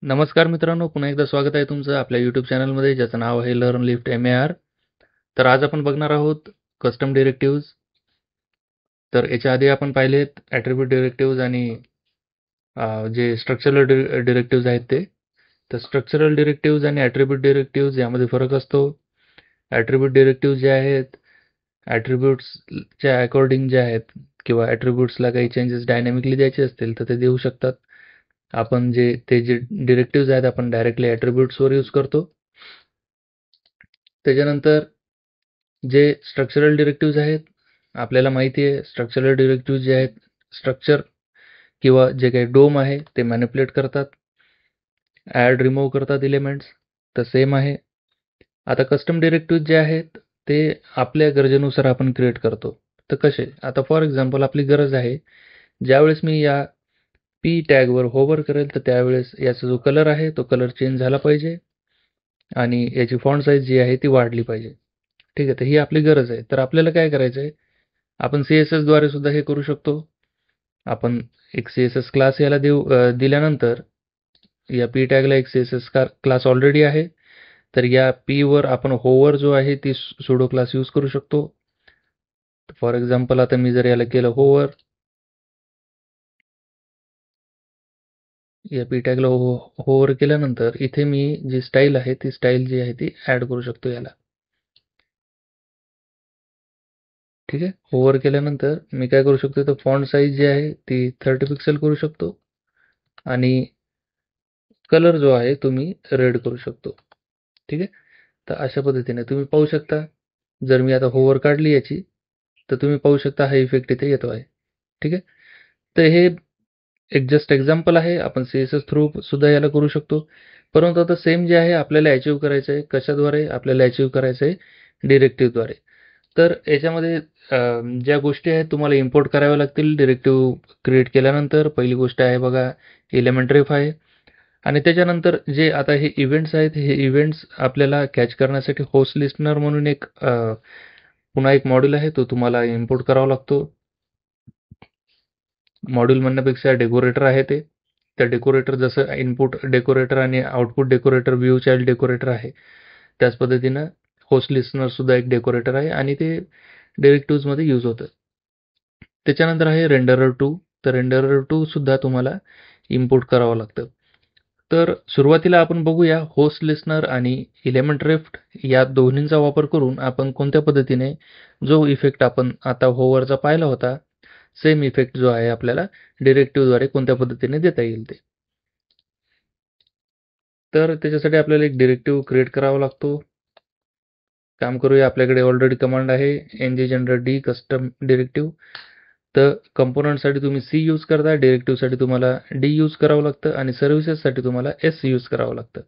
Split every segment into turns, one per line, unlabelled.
नमस्कार मित्रांनो, पुन्हा एकदा स्वागत आहे तुमचं आपल्या यूट्यूब चॅनलमध्ये ज्याचं नाव आहे लर्न लिफ्ट MAR. तर आज आपण बघणार आहोत कस्टम डिरेक्टिव्ज. तर याच्या आधी आपण पाहिलेत ॲट्रिब्यूट डिरेक्टिव्ज आणि जे स्ट्रक्चरल डिरेक्टिव्ज आहेत ते. तर स्ट्रक्चरल डिरेक्टिव्ज आणि ॲट्रिब्यूट डिरेक्टिव्ज यामध्ये फरक असतो. ॲट्रिब्यूट डिरेक्टिव्ज जे आहेत ॲट्रिब्यूट्सच्या अकॉर्डिंग जे आहेत किंवा ॲट्रिब्यूट्सला काही चेंजेस डायनॅमिकली द्यायचे असतील तर ते देऊ शकतात. आपण जे डिरेक्टिव्ज आहेत आपण डायरेक्टली ॲट्रिब्यूट्सवर यूज करतो. त्याच्यानंतर जे स्ट्रक्चरल डिरेक्टिव्ज आहेत आपल्याला माहिती आहे स्ट्रक्चरल डिरेक्टिव्ज जे आहेत स्ट्रक्चर किंवा जे काही डोम आहे ते मॅनिप्युलेट करतात, ॲड रिमूव्ह करतात एलिमेंट्स. तर सेम आहे. आता कस्टम डिरेक्टिव्ज जे आहेत ते आपल्या गरजेनुसार आपण क्रिएट करतो. तर कसे? आता फॉर एक्झाम्पल आपली गरज आहे ज्यावेळेस मी या पी टॅगवर होवर करेल तर त्यावेळेस याचा जो कलर आहे तो कलर चेंज झाला पाहिजे आणि याची फॉन्ट साईज जी आहे ती वाढली पाहिजे. ठीक आहे, तर ही आपली गरज आहे. तर आपल्याला काय करायचं आहे, आपण CSS द्वारे सुद्धा हे करू शकतो. आपण एक CSS क्लास याला दिल्यानंतर या पी टॅगला एक CSS क्लास ऑलरेडी आहे. तर या पी वर आपण होवर जो आहे ती सुडो क्लास यूज करू शकतो. फॉर एक्झाम्पल आता मी जर याला केलं होवर, या पी टॅगला होवर केल्यानंतर इथे मी जी स्टाईल आहे ती स्टाईल जी आहे ती ऍड करू शकतो याला. ठीक आहे, ओव्हर केल्यानंतर मी काय करू शकतो तर फॉन्ट साईज जी आहे ती 30 पिक्सेल करू शकतो आणि कलर जो आहे तो मी रेड करू शकतो. ठीक आहे, तर अशा पद्धतीने तुम्ही पाहू शकता. जर मी आता होवर काढली याची तर तुम्ही पाहू शकता हा इफेक्ट इथे येतो आहे. ठीक आहे, तर हे एक जस्ट एक्झाम्पल आहे. आपण CSS थ्रू सुद्धा याला करू शकतो. परंतु आता सेम जे आहे आपल्याला अचीव्ह करायचं आहे कशाद्वारे? आपल्याला अचीव्ह करायचं आहे डिरेक्टिव्हद्वारे. तर याच्यामध्ये ज्या गोष्टी आहेत तुम्हाला इम्पोर्ट कराव्या लागतील डिरेक्टिव्ह क्रिएट केल्यानंतर. पहिली गोष्ट आहे बघा एलिमेंट रेफ आहे आणि त्याच्यानंतर जे आता हे इव्हेंट्स आहेत हे इव्हेंट्स आपल्याला कॅच करण्यासाठी होस्ट लिस्टनर म्हणून एक पुन्हा एक मॉड्यूल आहे तो तुम्हाला इम्पोर्ट करावा लागतो. मॉड्यूल म्हणण्यापेक्षा डेकोरेटर आहे ते. त्या डेकोरेटर जसं इनपुट डेकोरेटर आणि output decorator view child decorator आहे त्याच पद्धतीनं होस्ट लिस्नर सुद्धा एक डेकोरेटर आहे आणि ते डिरेक्टिव्हमध्ये यूज होतं. त्याच्यानंतर आहे रेंडरर 2. तर रेंडरर 2 सुद्धा तुम्हाला इम्पोर्ट करावं लागतं. तर सुरुवातीला आपण बघूया होस्ट लिस्नर आणि एलिमेंट रेफ्ट या दोन्हींचा वापर करून आपण कोणत्या पद्धतीने जो इफेक्ट आपण आता होवरचा पाहिला होता सेम इफेक्ट जो आहे आपल्याला डिरेक्टिव्हद्वारे कोणत्या पद्धतीने देता येईल ते. तर त्याच्यासाठी आपल्याला एक डिरेक्टिव्ह क्रिएट करावा लागतो. काम करूया. आपल्याकडे ऑलरेडी कमांड आहे ng-d कस्टम डिरेक्टिव्ह. तर कंपोनंटसाठी तुम्ही C यूज करता, डिरेक्टिव्हसाठी तुम्हाला D यूज करावं लागतं आणि सर्व्हिसेससाठी तुम्हाला S यूज करावं लागतं.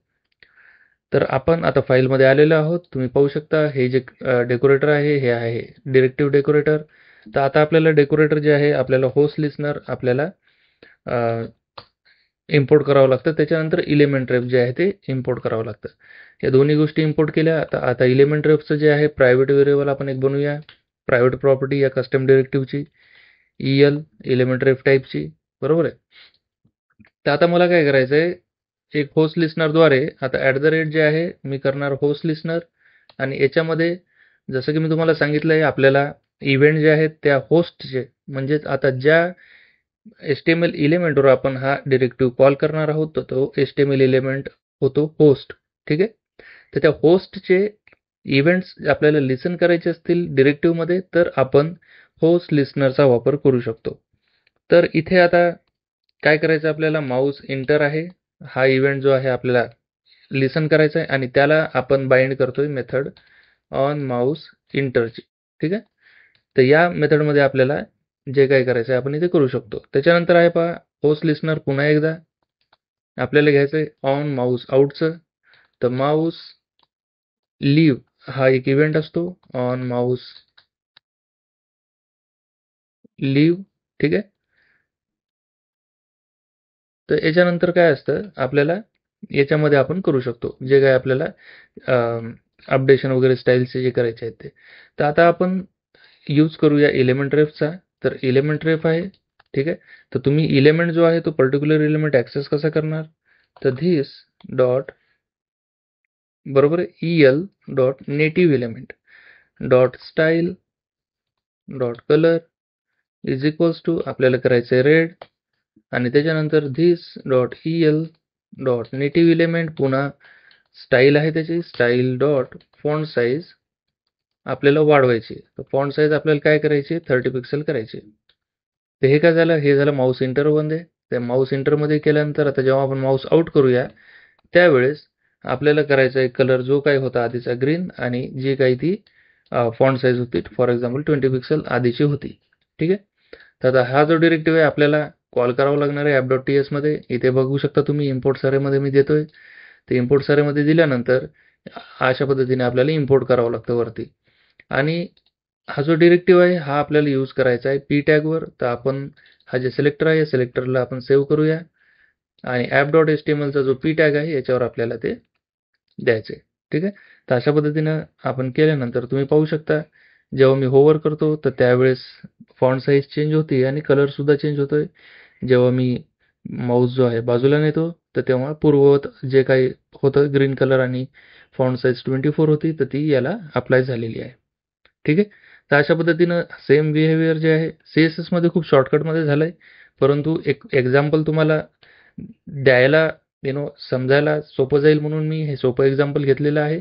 तर आपण आता फाईलमध्ये आलेलो आहोत. तुम्ही पाहू शकता हे जे डेकोरेटर आहे हे आहे डिरेक्टिव्ह डेकोरेटर. तर आता आपल्याला डेकोरेटर जे आहे आपल्याला होस्ट लिस्नर आपल्याला इम्पोर्ट करावं लागतं. त्याच्यानंतर एलिमेंट रेफ जे आहे ते इम्पोर्ट करावं लागतं. या दोन्ही गोष्टी इम्पोर्ट केल्या. आता एलिमेंट रेफचं जे आहे प्रायव्हेट व्हेरिएबल आपण एक बनवूया. प्रायव्हेट प्रॉपर्टी या कस्टम डिरेक्टिव्हची एलिमेंट रेफ टाईपची. बरोबर आहे. तर आता मला काय करायचं आहे एक होस्ट लिस्नरद्वारे आता @ जे आहे मी करणार होस्ट लिस्नर आणि याच्यामध्ये जसं की मी तुम्हाला सांगितलं आहे आपल्याला इव्हेंट जे आहेत त्या होस्टचे म्हणजेच आता ज्या HTML एलिमेंटवर आपण हा डिरेक्टिव्ह कॉल करणार आहोत तर तो HTML एलिमेंट होतो होस्ट. ठीक आहे, तर त्या होस्टचे इव्हेंट्स आपल्याला लिसन करायचे असतील डिरेक्टिव्हमध्ये तर आपण होस्ट लिस्नरचा वापर करू शकतो. तर इथे आता काय करायचं आपल्याला माऊस इंटर आहे. हा इव्हेंट जो आहे आपल्याला लिसन करायचा आहे आणि त्याला आपण बाइंड करतोय मेथड ऑन माऊस इंटरची. ठीक आहे, तर या मेथडमध्ये आपल्याला जे काही करायचं आहे आपण इथे करू शकतो. त्याच्यानंतर आहे पहा होस्ट लिस्नर पुन्हा एकदा आपल्याला घ्यायचं आहे ऑन माऊस आउटचं. तर माऊस लिव्ह हा एक इव्हेंट असतो ऑन माऊस लिव्ह. ठीक आहे, तर याच्यानंतर काय असतं आपल्याला याच्यामध्ये आपण करू शकतो जे काय आपल्याला अपडेशन वगैरे स्टाईलचे जे करायचे आहेत ते. तर आता आपण यूज करूया एलिमेंट रेफचा. तर एलिमेंट रेफ आहे. ठीक आहे, तर तुम्ही एलिमेंट जो आहे तो पर्टिक्युलर एलिमेंट ॲक्सेस कसा करणार तर धिस डॉट बरोबर EL dot native element dot style dot colour is equals to आपल्याला करायचं आहे रेड आणि त्याच्यानंतर this dot EL dot native element पुन्हा स्टाईल आहे त्याची स्टाईल डॉट फॉन्ट साईज आपल्याला वाढवायची. तर फॉन्ट साईज आपल्याला काय करायची 30 पिक्सल करायची. तर हे काय झालं हे झालं माऊस इंटरमध्ये. त्या माऊस इंटरमध्ये केल्यानंतर आता जेव्हा आपण माऊस आउट करूया त्यावेळेस आपल्याला करायचा एक कलर जो काही होता आधीचा ग्रीन आणि जी काही ती फॉन्ट साईज होती फॉर एक्झाम्पल 20 पिक्सल आधीची होती. ठीक आहे. तर आता हा जो डिरेक्टिव्ह आहे आपल्याला कॉल करावा लागणार आहे app.ts मध्ये. इथे बघू शकता तुम्ही इम्पोर्ट सारेमध्ये मी देतोय. ते इम्पोर्ट सारेमध्ये दिल्यानंतर अशा पद्धतीने आपल्याला इम्पोर्ट करावं लागतं वरती. आणि हा जो डिरेक्टिव्ह आहे हा आपल्याला यूज करायचा आहे पी टॅगवर. तर आपण हा जे सिलेक्टर आहे या सिलेक्टरला आपण सेव्ह करूया आणि app.html चा जो पी टॅग आहे याच्यावर आपल्याला ते द्यायचे. ठीक आहे. तर अशा पद्धतीनं आपण केल्यानंतर तुम्ही पाहू शकता जेव्हा मी होवर करतो तर त्यावेळेस फॉन्ट साईज चेंज होते आणि कलर सुद्धा चेंज होतोय. जेव्हा मी माऊस जो आहे बाजूला नेतो तर तेव्हा पूर्ववत जे काही होतं ग्रीन कलर आणि फॉन्ट साईज 24 होती तर ती याला अप्लाय झालेली आहे. ठीक आहे. तर अशा पद्धतीनं सेम बिहेवियर जे आहे CSS मध्ये खूप शॉर्टकटमध्ये झालंय. परंतु एक एक्झाम्पल तुम्हाला द्यायला समजायला सोपं जाईल म्हणून मी हे सोपं एक्झाम्पल घेतलेलं आहे.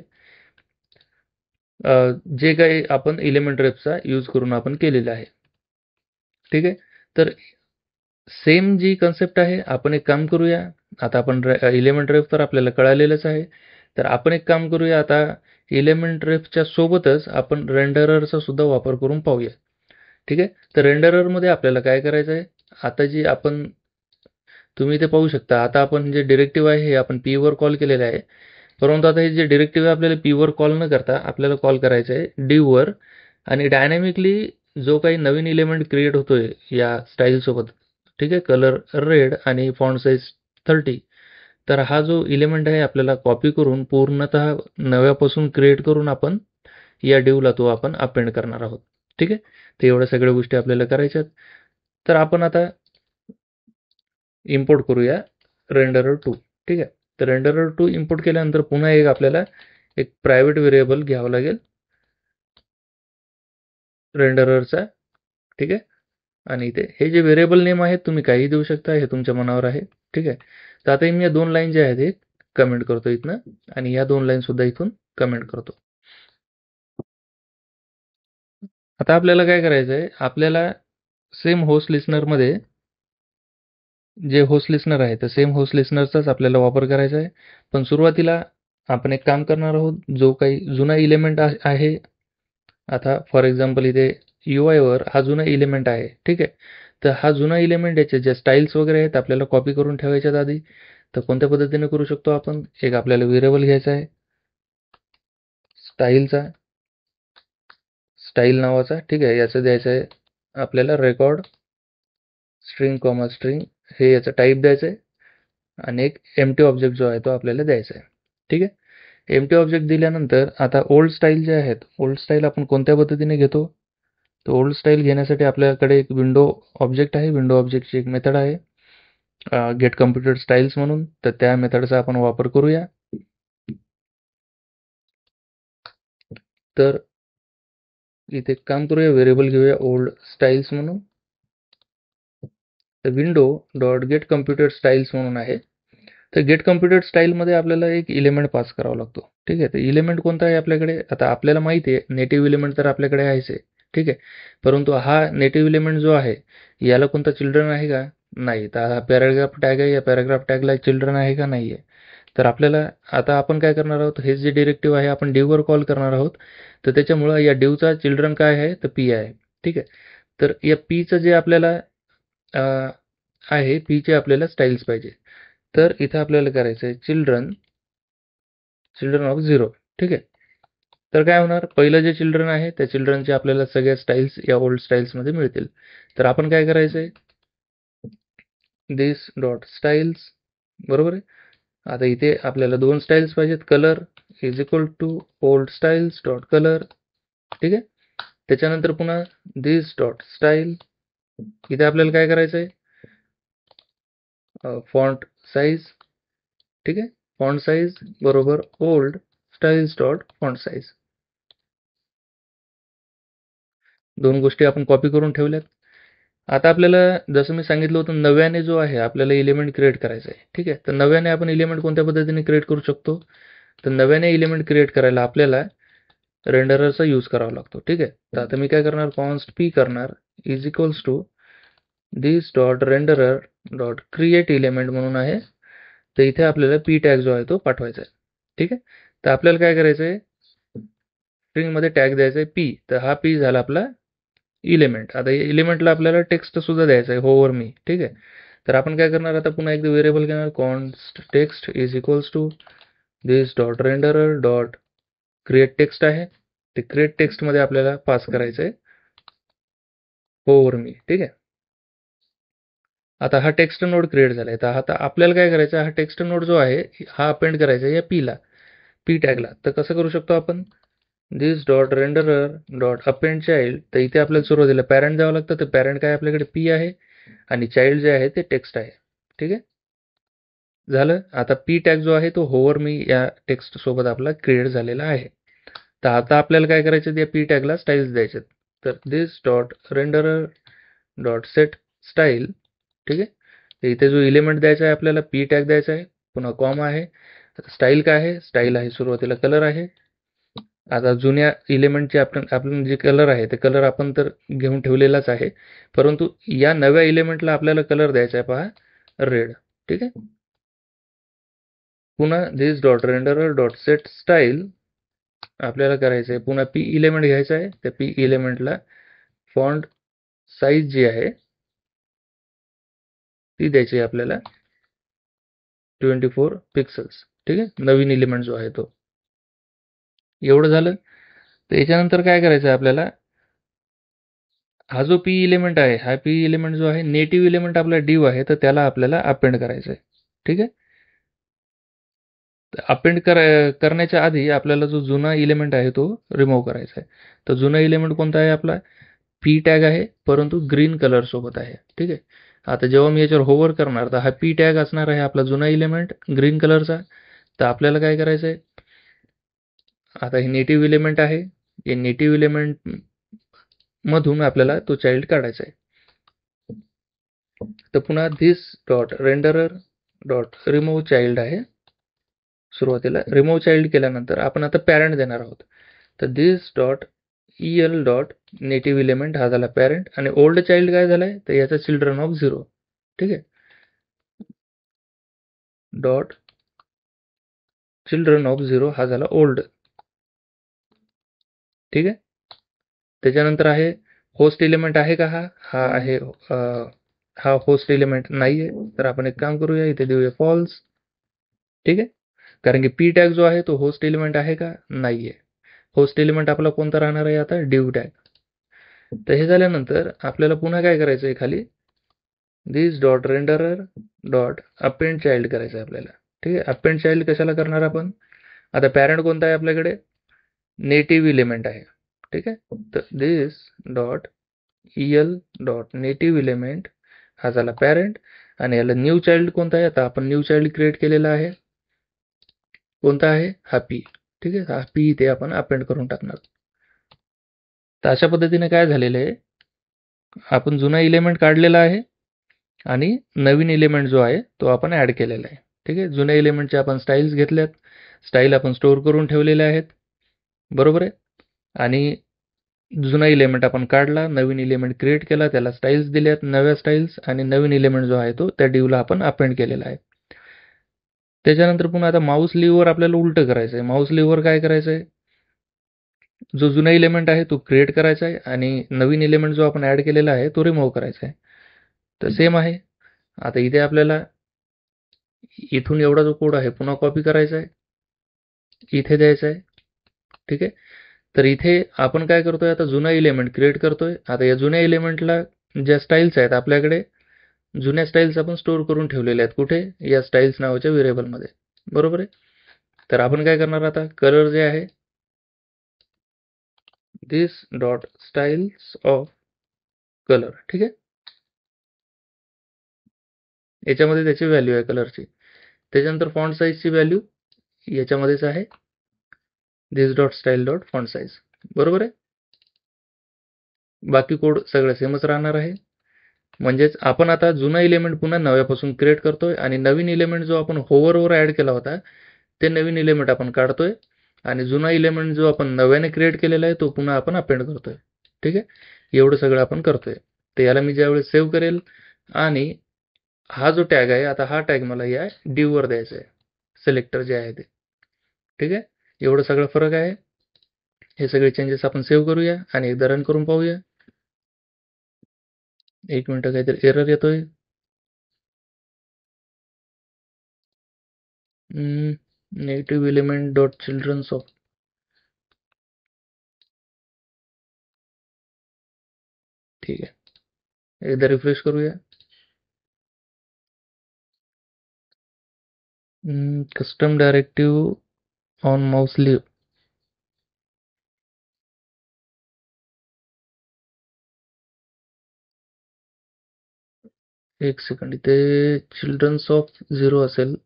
जे काही आपण एलिमेंट रेफचा यूज करून आपण केलेलं आहे. ठीक आहे. तर सेम जी कन्सेप्ट आहे आपण एक काम करूया. आता आपण एलिमेंट रेफ तर आपल्याला कळालेलंच आहे. तर आपण एक काम करूया आता एलिमेंट रेफच्या सोबतच आपण रेंडररचा सुद्धा वापर करून पाहूया. ठीक आहे. तर रेंडररमध्ये आपल्याला काय करायचं आहे आता जी आपण तुम्ही इथे पाहू शकता आता आपण जे डिरेक्टिव्ह आहे हे आपण P वर कॉल केलेलं आहे. परंतु आता हे जे डिरेक्टिव्ह आहे आपल्याला P वर कॉल न करता आपल्याला कॉल करायचं आहे div वर आणि डायनॅमिकली जो काही नवीन एलिमेंट क्रिएट होतोय या स्टाईल सोबत ठीक आहे कलर रेड आणि फॉन्ट साईज 30 तर हा जो एलिमेंट आहे आपल्याला कॉपी करून पूर्णतः नव्यापासून क्रिएट करून आपण या डिवला तो आपण अपेंड करणार आहोत. ठीक आहे. तर एवढ्या सगळ्या गोष्टी आपल्याला करायच्यात. तर आपण आता इम्पोर्ट करूया रेंडरर 2. ठीक आहे. तर रेंडरर 2 इम्पोर्ट केल्यानंतर पुन्हा एक आपल्याला एक प्रायव्हेट व्हेरिएबल घ्यावं लागेल रेंडररचा. ठीक आहे. आणि इथे हे जे व्हेरिएबल नेम आहेत तुम्ही काही देऊ शकता हे तुमच्या मनावर आहे. ठीक आहे. तर आता मी या 2 लाईन ज्या आहेत हे कमेंट करतो इथनं आणि या 2 लाईन सुद्धा इथून कमेंट करतो. आता आपल्याला काय करायचं आहे आपल्याला सेम होस्ट लिस्नरमध्ये जे होस्ट लिस्नर आहे तर सेम होस्ट लिस्नरचाच आपल्याला वापर करायचा आहे. पण सुरुवातीला आपण एक काम करणार आहोत जो काही जुना एलिमेंट आहे आता फॉर एक्झाम्पल इथे UI वर हा जुना एलिमेंट आहे. ठीक आहे. तर हा जुना एलिमेंट याचे जे स्टाईल्स वगैरे आहेत आपल्याला कॉपी करून ठेवायच्यात आधी. तर कोणत्या पद्धतीने करू शकतो आपण एक आपल्याला व्हेरिएबल घ्यायचा आहे स्टाईलचा स्टाईल नावाचा. ठीक आहे. याचं द्यायचं आहे आपल्याला रेकॉर्ड स्ट्रिंग कॉमा स्ट्रिंग हे याचं टाईप द्यायचं आहे आणि एक एम्प्टी ऑब्जेक्ट जो आहे तो आपल्याला द्यायचा आहे. ठीक आहे. एम्प्टी ऑब्जेक्ट दिल्यानंतर आता ओल्ड स्टाईल जे आहेत ओल्ड स्टाईल आपण कोणत्या पद्धतीने घेतो तर ओल्ड स्टाईल घेण्यासाठी आपल्याकडे एक विंडो ऑब्जेक्ट आहे. विंडो ऑब्जेक्टची एक मेथड आहे गेट कम्प्युटर स्टाईल्स म्हणून. तर त्या मेथडचा आपण वापर करूया. तर इथे काम करूया व्हेरिएबल घेऊया ओल्ड स्टाईल्स म्हणून. तर window dot gate computer styles म्हणून आहे. तर गेट कम्प्युटेड स्टाईलमध्ये आपल्याला एक इलिमेंट पास करावा लागतो. ठीक आहे. तर इलिमेंट कोणता आहे आपल्याकडे आता आपल्याला माहिती आहे नेटिव्ह इलिमेंट तर आपल्याकडे आहेच आहे. ठीक आहे. परंतु हा नेटिव्ह इलिमेंट जो आहे याला कोणता चिल्ड्रन आहे का नाही. तर हा पॅराग्राफ टॅग आहे या पॅराग्राफ टॅगला चिल्ड्रन आहे का नाही आहे. तर आपल्याला आता आपण काय करणार आहोत हे जे डिरेक्टिव्ह आहे आपण डिववर कॉल करणार आहोत. तर त्याच्यामुळं या डिवचा चिल्ड्रन काय आहे तर P आहे. ठीक आहे. तर या Pचं जे आपल्याला आहे Pचे आपल्याला स्टाईल्स पाहिजे. तर इथं आपल्याला करायचं आहे चिल्ड्रन ऑफ 0. ठीक आहे. तर काय होणार पहिलं जे चिल्ड्रन आहे त्या चिल्ड्रनचे आपल्याला सगळ्या स्टाईल्स या ओल्ड स्टाईल्समध्ये मिळतील. तर आपण काय करायचं आहे दिस डॉट स्टाईल्स बरोबर आहे. आता इथे आपल्याला 2 स्टाईल्स पाहिजेत colour is equal to old styles dot colour. ठीक आहे. त्याच्यानंतर पुन्हा दिस डॉट स्टाईल इथे आपल्याला काय करायचं आहे फॉन्ट साईज ठीक आहे. फॉन्ट साईज बरोबर old styles dot font size. दोन गोष्टी आपण कॉपी करून ठेवल्यात. आता आपल्याला जसं मी सांगितलं होतं नव्याने जो आहे आपल्याला इलिमेंट क्रिएट करायचा आहे. ठीक आहे. तर नव्याने आपण इलिमेंट कोणत्या पद्धतीने क्रिएट करू शकतो? तर नव्याने इलिमेंट क्रिएट करायला आपल्याला रेंडररचा यूज करावा लागतो. ठीक आहे. तर आता मी काय करणार, कॉन्स्ट पी करणार is equals to this dot renderer dot create element म्हणून आहे. तर इथे आपल्याला पी टॅग जो आहे तो पाठवायचा आहे. ठीक आहे. तर आपल्याला काय करायचं आहे, स्ट्रिंगमध्ये टॅग द्यायचा आहे पी. तर हा पी झाला आपला इलिमेंट. आता इलिमेंटला आपल्याला टेक्स्ट सुद्धा द्यायचं आहे होवर मी. ठीक आहे. तर आपण काय करणार, आता पुन्हा एकदा व्हेरिएबल घेणार, const text is equals to this dot renderer dot create text आहे. ते क्रिएट टेक्स्टमध्ये आपल्याला पास करायचं आहे होवर मी. ठीक आहे. आता हा टेक्स्ट नोड क्रिएट झालाय. तर आता आपल्याला काय करायचं, हा टेक्स्ट नोड जो आहे हा अपेंड करायचा आहे या पीला, पी टॅगला. तर कसं करू शकतो आपण, this dot renderer dot append child. तर इथे आपल्याला सुरुवातीला पॅरेंट द्यावं लागतं. तर पॅरेंट काय आपल्याकडे पी आहे आणि चाइल्ड जे आहे ते टेक्स्ट आहे. ठीक आहे. झालं. आता पी टॅग जो आहे तो होवर मी या टेक्स्ट सोबत आपला क्रिएट झालेला आहे. तर आता आपल्याला काय करायचं, या पी टॅगला स्टाईल्स द्यायचे. तर this dot renderer dot set style. ठीक आहे. तर इथे जो इलिमेंट द्यायचा आहे आपल्याला पी टॅग द्यायचा आहे, पुन्हा कॉमा आहे. आता स्टाईल काय आहे, स्टाईल आहे सुरुवातीला कलर आहे. आता जुन्या इलिमेंटचे आपण जे कलर आहे ते कलर आपण तर घेऊन ठेवलेलाच आहे, परंतु या नव्या इलिमेंटला आपल्याला कलर द्यायचा आहे पहा, रेड. ठीक आहे. पुन्हा this dot renderer dot set style आपल्याला करायचं आहे, पुन्हा पी इलिमेंट घ्यायचा आहे. त्या पी इलिमेंटला फॉन्ट साईज जी आहे ती द्यायची आहे आपल्याला 24 पिक्सल्स. ठीक आहे. नवीन इलिमेंट जो आहे तो. एवढं झालं. तर याच्यानंतर काय करायचं आहे आपल्याला, हा जो पी इलिमेंट आहे, हा पी इलिमेंट जो आहे नेटिव्ह इलिमेंट आपला डिव आहे, तर त्याला आपल्याला अपेंड करायचं आहे. ठीक आहे. अपेंड करण्याच्या आधी आपल्याला जो जुना इलिमेंट आहे तो रिमूव्ह करायचा आहे. तर जुना इलिमेंट कोणता आहे आपला, पी टॅग आहे, परंतु ग्रीन कलर सोबत आहे. ठीक आहे. आता जेव्हा मी याच्यावर होवर करणार तर हा पी टॅग असणार आहे आपला जुना इलिमेंट ग्रीन कलरचा. तर आपल्याला काय करायचं आहे, आता हे नेटिव्ह इलिमेंट आहे, हे नेटिव्ह इलिमेंट मधून आपल्याला तो चाइल्ड काढायचा आहे. तर पुन्हा this dot renderer dot remove child आहे. सुरुवातीला रिमूव्ह चाइल्ड केल्यानंतर आपण आता पॅरेंट देणार आहोत. तर this dot EL dot native element हा झाला पॅरेंट, आणि ओल्ड चाइल्ड काय झालाय, तर याचा चिल्ड्रन ऑफ 0. ठीक आहे. डॉट चिल्ड्रन ऑफ 0 हा झाला ओल्ड. ठीक आहे. त्याच्यानंतर आहे होस्ट एलिमेंट आहे का, हा आहे, हा होस्ट एलिमेंट नाहीये. तर आपण एक काम करूया, इथे देऊया फॉल्स. ठीक आहे. कारण की पी टॅग जो आहे तो होस्ट एलिमेंट आहे का, नाहीये. होस्ट एलिमेंट आपला कोणता राहणार आहे आता, डिव टॅग. तर हे झाल्यानंतर आपल्याला पुन्हा काय करायचं आहे, खाली this dot renderer dot append child करायचं आहे आपल्याला. ठीक आहे. अपेंड चाइल्ड कशाला करणार आपण, आता पॅरेंट कोणता आहे आपल्याकडे, नेटिव्ह इलिमेंट आहे. ठीक आहे. तर this dot EL dot native element हा झाला पॅरेंट, आणि याला न्यू चाइल्ड कोणता आहे, आता आपण न्यू चाइल्ड क्रिएट केलेला आहे, कोणता आहे, हा पी. ठीक आहे. हा पी इथे आपण अपेंड करून टाकणार. तर अशा पद्धतीने काय झालेलं आहे, आपण जुना इलिमेंट काढलेला आहे आणि नवीन इलिमेंट जो आहे तो आपण ऍड केलेला आहे. ठीक आहे. जुन्या इलिमेंटचे आपण स्टाईल्स घेतल्यात, स्टाईल आपण स्टोअर करून ठेवलेले आहेत, बरोबर आहे. आणि जुना इलिमेंट आपण काढला, नवीन इलिमेंट क्रिएट केला, त्याला स्टाईल्स दिल्यात, नव्या स्टाईल्स, आणि नवीन इलिमेंट जो आहे तो त्या डिवला आपण अपेंड केलेला आहे. त्याच्यानंतर पुन्हा आता माऊस लिव्हर आपल्याला उलट करायचं आहे. माऊस लिव्हर काय करायचं आहे, जो जुना इलिमेंट आहे तो क्रिएट करायचा आहे आणि नवीन इलिमेंट जो आपण ऍड केलेला आहे तो रिमूव्ह करायचा आहे. तर सेम आहे. आता इथे आपल्याला इथून एवढा जो कोड आहे पुन्हा कॉपी करायचा आहे, इथे द्यायचा आहे. ठीक आहे. तर इथे आपण काय करतोय, आता जुना इलिमेंट क्रिएट करतोय. आता या जुन्या इलिमेंटला ज्या स्टाईल्स आहेत आपल्याकडे, जुन्या स्टाईल्स आपण स्टोअर करून ठेवलेल्या आहेत, कुठे, या स्टाईल्स नावाच्या व्हेरिएबलमध्ये, बरोबर आहे. तर आपण काय करणार, आता कलर जे आहे this dot styles of colour. ठीक आहे. याच्यामध्ये त्याची व्हॅल्यू आहे कलरची. त्याच्यानंतर फॉन्ट साईजची व्हॅल्यू याच्यामध्येच आहे, this dot style dot font size, बरोबर आहे. बाकी कोड सगळं सेमच राहणार आहे. म्हणजेच आपण आता जुना इलेमेंट पुन्हा नव्यापासून क्रिएट करतोय आणि नवीन इलेमेंट जो आपण होवरवर ऍड केला होता ते नवीन इलेमेंट आपण काढतोय आणि जुना इलेमेंट जो आपण नव्याने क्रिएट केलेला आहे तो पुन्हा आपण अपेंड करतोय. ठीक आहे, एवढं सगळं आपण करतोय. तर याला मी ज्यावेळेस सेव्ह करेल आणि हा जो टॅग आहे, आता हा टॅग मला या div वर द्यायचा आहे, सिलेक्टर जे आहे ते. ठीक आहे, एवढं सगळं फरक आहे. हे सगळे चेंजेस आपण सेव्ह करूया आणि एकदा रन करून पाहूया. 1 मिनिट, काहीतरी एरर येतोय. Native element dot childrens of, ठीक आहे, एकदा रिफ्रेश करूया. Custom directive on mouse leave, एक सेकंड, इथे चिल्ड्रन्स ऑफ 0 असेल.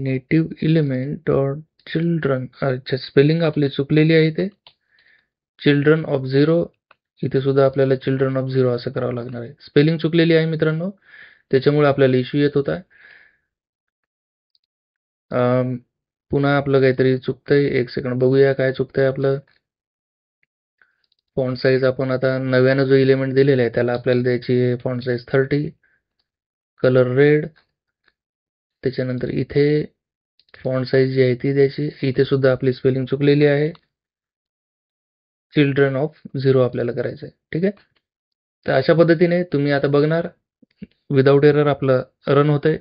नेटिव्ह एलिमेंट डॉट चिल्ड्रन, अच्छा, स्पेलिंग आपली चुकलेली आहे. इथे चिल्ड्रन ऑफ 0, इथे सुद्धा आपल्याला चिल्ड्रन ऑफ 0 असं करावं लागणार आहे. स्पेलिंग चुकलेली आहे मित्रांनो, त्याच्यामुळे आपल्याला इश्यू येत होता. पुन्हा आपलं काहीतरी चुकतंय, एक सेकंड बघूया काय चुकतंय आपलं. फॉन्ट साईज आपण आता नव्यानं जो एलिमेंट दिलेला आहे त्याला आपल्याला द्यायची आहे फॉन्ट साईज 30, कलर रेड. त्याच्यानंतर इथे फॉन्ट साईज जी आहे ती द्यायची. इथे सुद्धा आपली स्पेलिंग चुकलेली आहे, चिल्ड्रन ऑफ 0 आपल्याला करायचं आहे. ठीक आहे, तर अशा पद्धतीने तुम्ही आता बघणार विदाऊट एरर आपलं रन होतंय.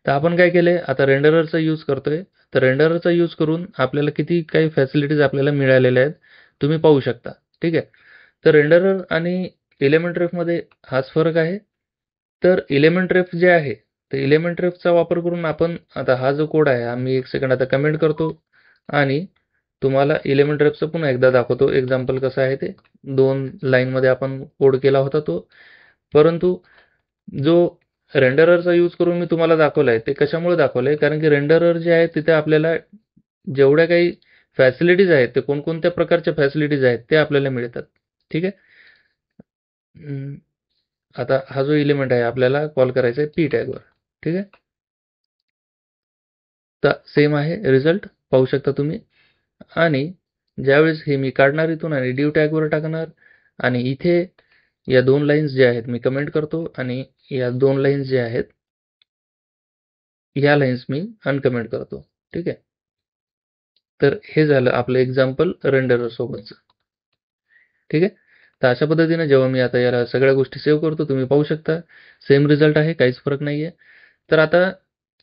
तर आपण काय केलंय, आता रेंडररचा यूज करतोय. तर रेंडररचा यूज करून आपल्याला किती काही फॅसिलिटीज आपल्याला मिळालेल्या आहेत तुम्ही पाहू शकता. ठीक आहे, तर रेंडरर आणि एलिमेंट रेफमध्ये हाच फरक आहे. तर एलिमेंट रेफ जे आहे, तर एलिमेंट रेफचा वापर करून आपण आता हा जो कोड आहे, आम्ही एक सेकंड आता कमेंट करतो आणि तुम्हाला एलिमेंट रेफचं पुन्हा एकदा दाखवतो एक्झाम्पल कसं आहे ते. 2 लाईनमध्ये आपण कोड केला होता तो, परंतु जो रेंडररचा यूज करून मी तुम्हाला दाखवलाय ते कशामुळे दाखवलंय, कारण की रेंडरर जे आहे तिथे आपल्याला जेवढ्या काही फॅसिलिटीज आहेत ते कोणकोणत्या प्रकारच्या फॅसिलिटीज आहेत ते आपल्याला मिळतात. ठीक आहे, आता हा जो एलिमेंट आहे आपल्याला कॉल करायचा आहे पी टॅगवर. ठीक आहे, तर सेम आहे रिझल्ट पाहू शकता तुम्ही. आणि ज्यावेळेस हे मी काढणार इथून आणि div टॅगवर टाकणार आणि इथे या 2 लाईन्स ज्या आहेत मी कमेंट करतो आणि या 2 लाईन्स ज्या आहेत या लाईन्स मी अनकमेंट करतो. ठीक आहे, तर हे झालं आपलं एक्झाम्पल रेंडरर सोबतचं. ठीक आहे, तर अशा पद्धतीने जेव्हा मी आता याला सगळ्या गोष्टी सेव्ह करतो तुम्ही पाहू शकता सेम रिझल्ट आहे, काहीच फरक नाही आहे. तर आता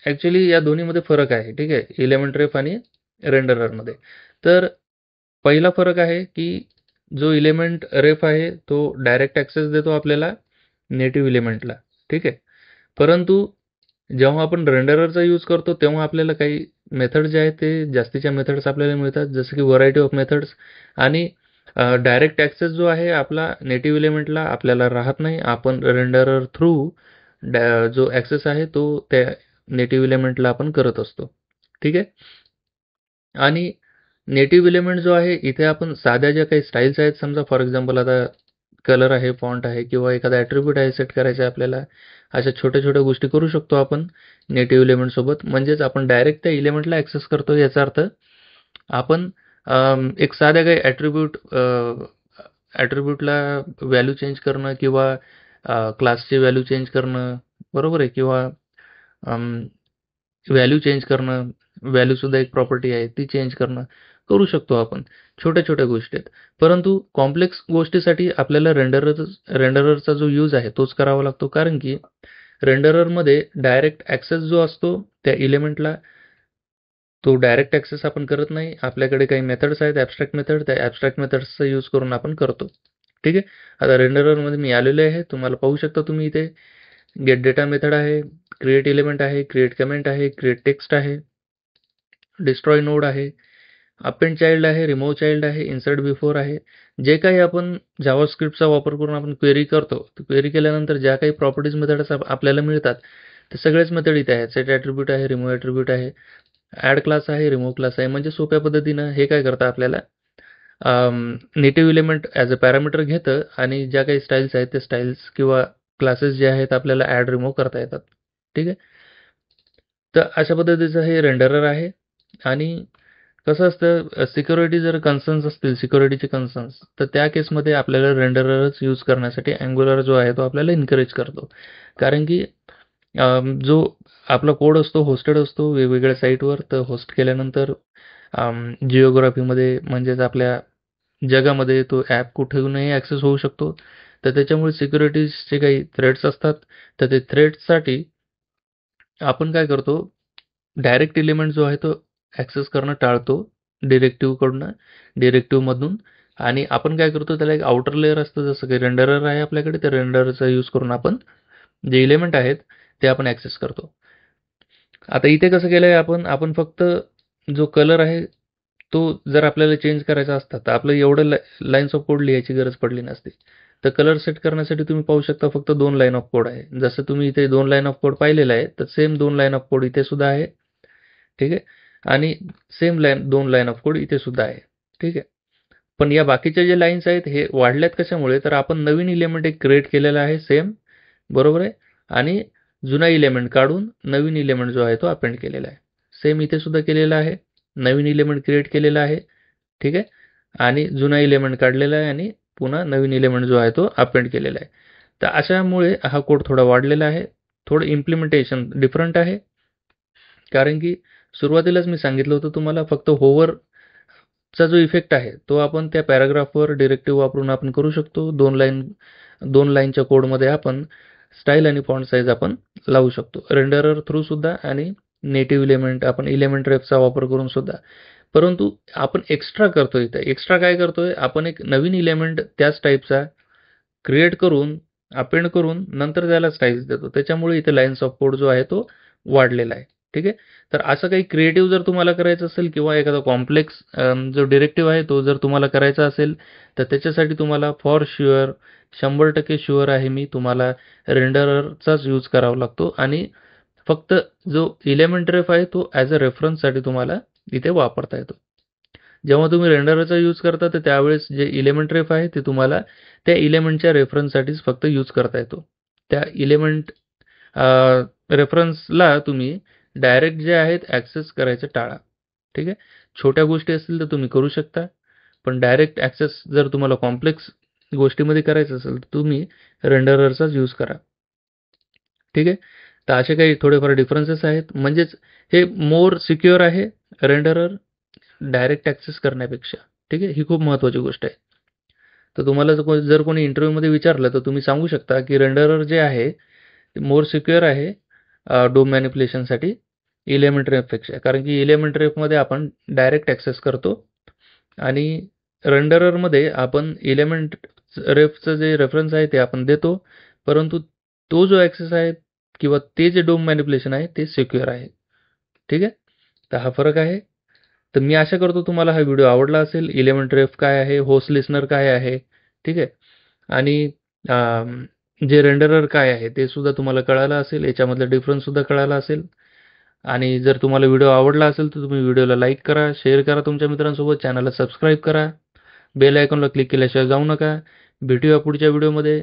ॲक्च्युली या दोन्हीमध्ये फरक आहे. ठीक आहे, एलिमेंट रेफ आणि रेंडररमध्ये. तर पहिला फरक आहे की जो एलिमेंट रेफ आहे तो डायरेक्ट ॲक्सेस देतो आपल्याला नेटिव्ह एलिमेंटला. ठीक आहे, परंतु जेव्हा आपण रेंडररचा यूज करतो तेव्हा आपल्याला काही मेथड जे आहेत ते जास्तीच्या मेथड्स आपल्याला मिळतात, जसं की व्हरायटी ऑफ मेथड्स. आणि डायरेक्ट ॲक्सेस जो आहे आपला नेटिव्ह एलिमेंटला आपल्याला राहत नाही. आपण रेंडरर थ्रू जो ॲक्सेस आहे तो त्या नेटिव्ह एलिमेंटला आपण करत असतो. ठीक आहे, आणि नेटिव्ह एलिमेंट जो आहे इथे आपण साध्या ज्या काही स्टाईल्स आहेत, समजा फॉर एक्झाम्पल आता कलर आहे, फॉन्ट आहे किंवा एखादा ॲट्रिब्यूट आहे सेट करायचा आहे आपल्याला, अशा छोट्या छोट्या गोष्टी करू शकतो आपण नेटिव्ह एलिमेंट सोबत. म्हणजेच आपण डायरेक्ट त्या एलिमेंटला ॲक्सेस करतो. याचा अर्थ आपण एक साध्या काही ॲट्रिब्यूटला व्हॅल्यू चेंज करणं किंवा क्लासची व्हॅल्यू चेंज करणं, बरोबर आहे, किंवा व्हॅल्यू चेंज करणं, व्हॅल्यूसुद्धा एक प्रॉपर्टी आहे ती चेंज करणं करू शकतो आपण. छोट्या छोट्या गोष्टी आहेत, परंतु कॉम्प्लेक्स गोष्टीसाठी आपल्याला रेंडररचा जो यूज आहे तोच करावा लागतो. कारण की रेंडररमध्ये डायरेक्ट ॲक्सेस जो असतो त्या एलिमेंटला तो डायरेक्ट ॲक्सेस आपण करत नाही. आपल्याकडे काही मेथड्स आहेत ॲब्स्ट्रॅक्ट मेथड, त्या ॲब्स्ट्रॅक्ट मेथड्सचा यूज करून आपण करतो. ठीक आहे. आता रेंडररमध्ये मी आलेलो आहे. तुम्हाला पाहू शकता तुम्ही इथे गेट डेटा मेथड आहे, क्रिएट एलिमेंट आहे, क्रिएट कमेंट आहे, क्रिएट टेक्स्ट आहे, डिस्ट्रॉय नोड आहे, अपेंड चाइल्ड आहे, रिमूव्ह चाइल्ड आहे, इन्सर्ट बिफोर आहे. जे काही आपण जावास्क्रिप्टचा वापर करून आपण क्वेरी करतो, क्वेरी केल्यानंतर ज्या काही प्रॉपर्टीज मेथड्स आपल्याला मिळतात ते सगळेच मेथड इथे आहेत. सेट ॲट्रिब्यूट आहे, रिमूव्ह ॲट्रिब्यूट आहे, ॲड क्लास आहे, रिमूव्ह क्लास आहे. म्हणजे सोप्या पद्धतीनं हे काय करतं आपल्याला native element as a parameter घेतं आणि ज्या काही स्टाईल्स आहेत ते स्टाईल्स किंवा क्लासेस जे आहेत आपल्याला ॲड रिमूव्ह करता येतात. ठीक आहे. तर अशा पद्धतीचं हे रेंडरर आहे. आणि कसं असतं सिक्युरिटी जर कन्सर्न्स असतील, सिक्युरिटीचे कन्सर्न्स, तर त्या केसमध्ये आपल्याला रेंडररच यूज करण्यासाठी अँग्युलर जो आहे तो आपल्याला एन्करेज करतो. कारण की जो आपला कोड असतो होस्टेड असतो वेगवेगळ्या साईटवर. तर होस्ट केल्यानंतर जिओग्राफीमध्ये म्हणजेच आपल्या जगामध्ये तो ॲप कुठूनही ॲक्सेस होऊ शकतो. तर त्याच्यामुळे सिक्युरिटीजचे काही थ्रेट्स असतात. तर ते थ्रेट्ससाठी आपण काय करतो, डायरेक्ट एलिमेंट जो आहे तो ॲक्सेस करणं टाळतो डिरेक्टिव्हमधून. आणि आपण काय करतो, त्याला एक आउटर लेयर असतं, जसं की रेंडरर आहे आपल्याकडे. त्या रेंडरचा यूज करून आपण जे एलिमेंट आहेत ते आपण ॲक्सेस करतो. आता इथे कसं केलं आहे आपण फक्त जो कलर आहे तो जर आपल्याला चेंज करायचा असता तर आपलं एवढं लाईन्स ऑफ कोड लिहायची गरज पडली नसती. तर कलर सेट करण्यासाठी तुम्ही पाहू शकता फक्त 2 लाईन ऑफ कोड आहे. जसं तुम्ही इथे 2 लाईन ऑफ कोड पाहिलेला आहे, तर सेम 2 लाईन ऑफ कोड इथे सुद्धा आहे. ठीक आहे. आणि सेम 2 लाईन ऑफ कोड इथे सुद्धा आहे. ठीक आहे. पण या बाकीच्या जे लाईन्स आहेत हे वाढल्यात कशामुळे, तर आपण नवीन इलेमेंट एक क्रिएट केलेला आहे सेम, बरोबर आहे. आणि जुना इलेमेंट काढून नवीन इलेमेंट जो आहे तो अपेंड केलेला आहे. सेम इथे सुद्धा केलेला आहे. नवीन इलेमेंट क्रिएट केलेला आहे. ठीक आहे. आणि जुना इलेमेंट काढलेला आहे आणि पुन्हा नवीन इलेमेंट जो आहे तो अपेंड केलेला आहे. तर अशामुळे हा कोड थोडा वाढलेला आहे. थोडं इम्प्लिमेंटेशन डिफरंट आहे. कारण की सुरुवातीलाच मी सांगितलं होतं तुम्हाला फक्त होवरचा जो इफेक्ट आहे तो आपण त्या पॅराग्राफवर डिरेक्टिव्ह वापरून आपण करू शकतो. 2 लाईनच्या कोडमध्ये आपण स्टाईल आणि फॉन्ट साईज आपण लावू शकतो. रेंडरर थ्रू सुद्धा आणि नेटिव्ह एलिमेंट आपण एलिमेंट रेफचा वापर करून सुद्धा. परंतु आपण एक्स्ट्रा करतोय इथं. एक्स्ट्रा काय करतोय, आपण एक नवीन एलिमेंट त्याच टाईपचा क्रिएट करून अपेंड करून नंतर त्याला स्टाईल्स देतो. त्याच्यामुळे इथे लाईन्स ऑफ कोड जो आहे तो वाढलेला आहे. ठीक आहे. तर असं काही क्रिएटिव्ह जर तुम्हाला करायचं असेल किंवा एखादा कॉम्प्लेक्स जो डिरेक्टिव्ह आहे तो जर तुम्हाला करायचा असेल तर त्याच्यासाठी तुम्हाला फॉर शुअर 100% शुअर आहे मी, तुम्हाला रेंडररचाच यूज करावा लागतो. आणि फक्त जो एलिमेंट रेफ आहे तो ॲज अ रेफरन्ससाठी तुम्हाला इथे वापरता येतो. जेव्हा तुम्ही रेंडररचा यूज करता तर त्यावेळेस जे एलिमेंट रेफ आहे ते तुम्हाला त्या एलिमेंटच्या रेफरन्ससाठीच फक्त यूज करता येतो. त्या एलिमेंट रेफरन्सला तुम्ही डायरेक्ट जे आहेत ॲक्सेस करायचं टाळा. ठीक आहे. छोट्या गोष्टी असतील तर तुम्ही करू शकता, पण डायरेक्ट ॲक्सेस जर तुम्हाला कॉम्प्लेक्स गोष्टीमध्ये करायचं असेल तर तुम्ही रेंडररचाच यूज करा. ठीक आहे. तर असे काही थोडेफार डिफरन्सेस आहेत. म्हणजेच हे मोर सिक्युअर आहे रेंडरर डायरेक्ट ॲक्सेस करण्यापेक्षा. ठीक आहे. ही खूप महत्त्वाची गोष्ट आहे. तर तुम्हाला जर कोणी इंटरव्ह्यूमध्ये विचारलं तर तुम्ही सांगू शकता की रेंडरर जे आहे ते मोर सिक्युअर आहे डोम मॅनिप्युलेशनसाठी एलिमेंट रेफपेक्षा. कारण की एलिमेंट रेफमध्ये आपण डायरेक्ट ॲक्सेस करतो आणि रेंडररमध्ये आपण एलिमेंट रेफचं जे रेफरन्स आहे ते आपण देतो, परंतु तो जो ॲक्सेस आहे किंवा ते जे डोम मॅनिप्युलेशन आहे ते सिक्युअर आहे. ठीक आहे. तर हा फरक आहे. तर मी आशा करतो तुम्हाला हा व्हिडिओ आवडला असेल. एलिमेंट रेफ काय आहे, होस्ट लिस्नर काय आहे, ठीक आहे. आणि जे रेंडरर काय आहे ते सुद्धा तुम्हाला कळालं असेल. याच्यामधला डिफरन्स सुद्धा कळाला असेल. आणि जर तुम्हाला व्हिडिओ आवडला असेल तर तुम्ही व्हिडिओला लाईक करा, शेअर करा तुमच्या मित्रांसोबत, चॅनलला सबस्क्राईब करा, बेल आयकॉनला क्लिक केल्याशिवाय जाऊ नका. भेटूया पुढच्या व्हिडिओमध्ये.